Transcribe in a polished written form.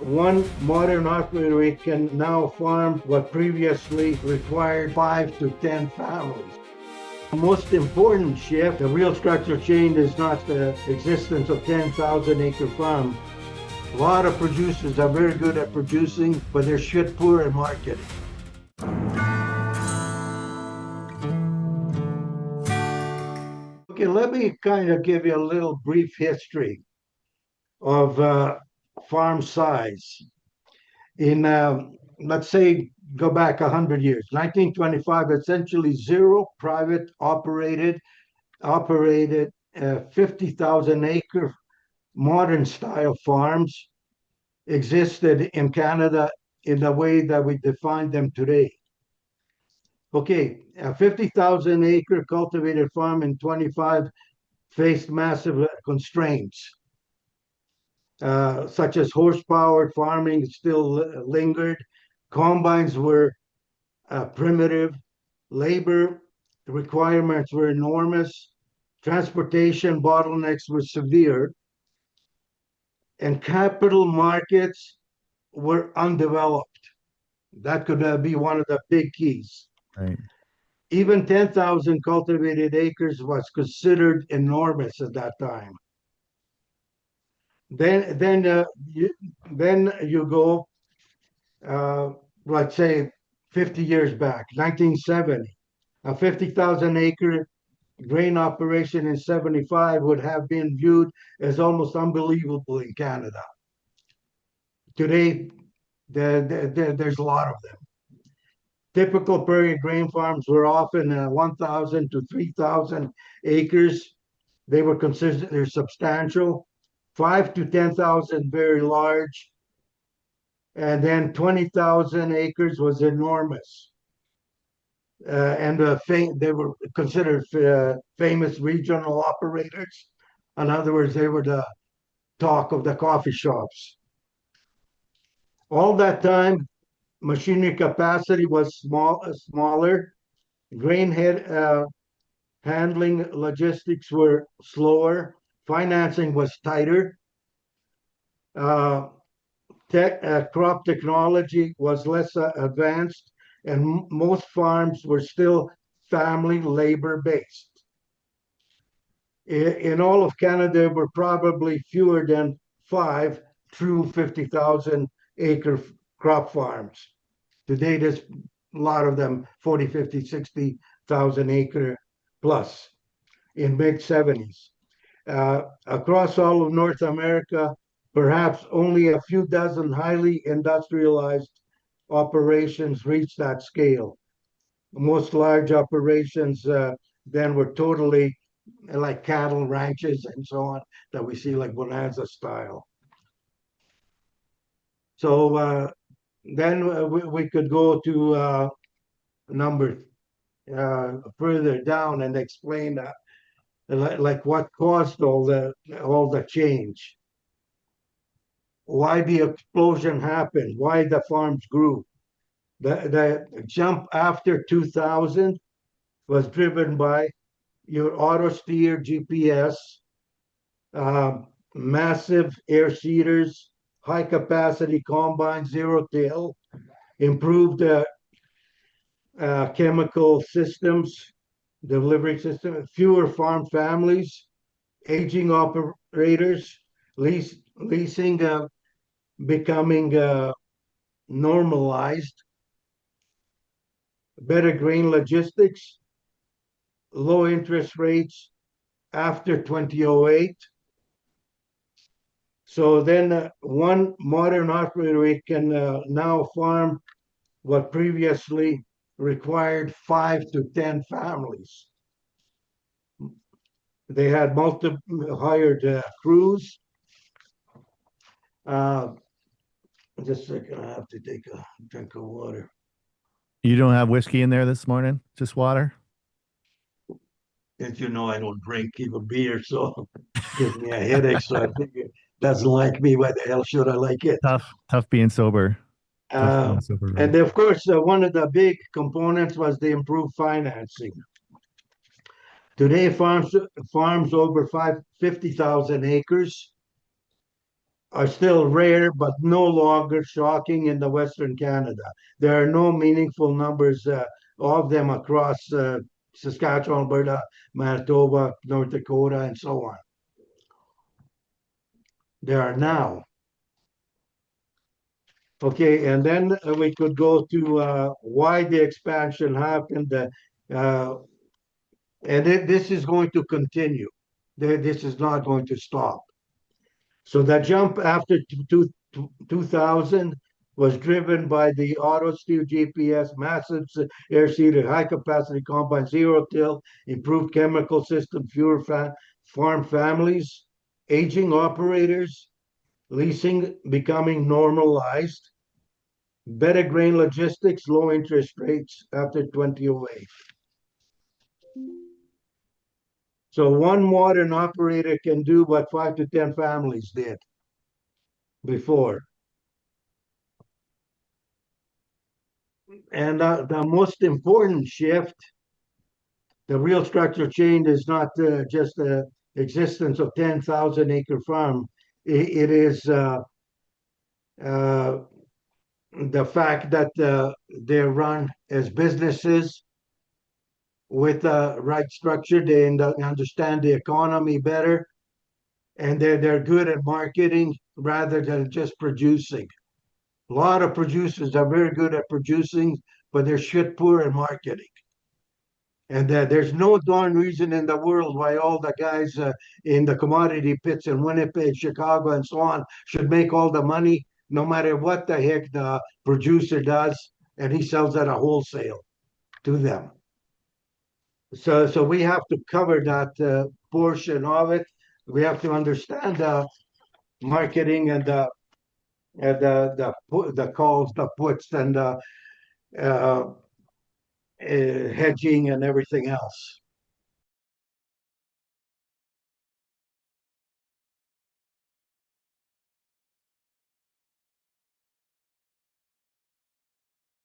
one modern operator can now farm what previously required 5 to 10 families. The most important shift, the real structural change, is not the existence of 10,000 acre farms. A lot of producers are very good at producing, but they're shit poor at marketing. Okay, let me kind of give you a little brief history of farm size. In, let's say, go back 100 years, 1925, essentially zero private operated 50,000 acre modern style farms existed in Canada in the way that we define them today. Okay, a 50,000 acre cultivated farm in 25 faced massive constraints, such as horsepower farming still lingered, combines were primitive, labor requirements were enormous, transportation bottlenecks were severe, and capital markets were undeveloped. That could be one of the big keys. Right. Even 10,000 cultivated acres was considered enormous at that time. Then you go, let's say, 50 years back, 1970, a 50,000 acre grain operation in 75 would have been viewed as almost unbelievable in Canada. Today, there's a lot of them. Typical prairie grain farms were often 1,000 to 3,000 acres. They were considered substantial. 5 to 10,000 very large. And then 20,000 acres was enormous. And they were considered famous regional operators. In other words, they were the talk of the coffee shops. All that time, machinery capacity was smaller. Grain handling logistics were slower. Financing was tighter. Crop technology was less advanced, and most farms were still family labor based. In all of Canada, there were probably fewer than 5 true 50,000 acre crop farms. Today, there's a lot of them, 40, 50, 60,000 acre plus in mid 70s. Across all of North America, perhaps only a few dozen highly industrialized operations reached that scale. Most large operations then were totally like cattle ranches and so on that we see like Bonanza style. So then we could go to number further down and explain like what caused all the change. Why the explosion happened, why the farms grew. The jump after 2000 was driven by your auto steer GPS, massive air seeders, high capacity combine, zero till, improved chemical systems, delivery system, fewer farm families, aging operators, leasing becoming normalized, better grain logistics, low interest rates after 2008. So then one modern operator can now farm what previously required 5 to 10 families. They had hired crews. Just a second, I have to take a drink of water. You don't have whiskey in there this morning? Just water? As you know, I don't drink even beer, so it gives me a headache. So I think it doesn't like me. Why the hell should I like it? Tough being sober. And of course, one of the big components was the improved financing. Today, farms over 50,000 acres are still rare, but no longer shocking in the Western Canada. There are no meaningful numbers of them across Saskatchewan, Alberta, Manitoba, North Dakota, and so on. There are now. Okay, and then we could go to why the expansion happened, and this is going to continue. This is not going to stop. So that jump after 2000 was driven by the auto steer GPS, massive air seeded, high capacity combine, zero till, improved chemical system, fewer farm families, aging operators, leasing becoming normalized, better grain logistics, low interest rates after 2008. So one modern operator can do what 5 to 10 families did before. And the most important shift, the real structure change, is not just the existence of 10,000 acre farm. It is uh, the fact that they're run as businesses with the right structure. They understand the economy better, and they're good at marketing rather than just producing. A lot of producers are very good at producing, but they're shit poor at marketing. And there's no darn reason in the world why all the guys in the commodity pits in Winnipeg, Chicago, and so on should make all the money, no matter what the heck the producer does, and he sells at a wholesale to them. So we have to cover that portion of it. We have to understand the marketing and the calls, the puts, and the hedging and everything else.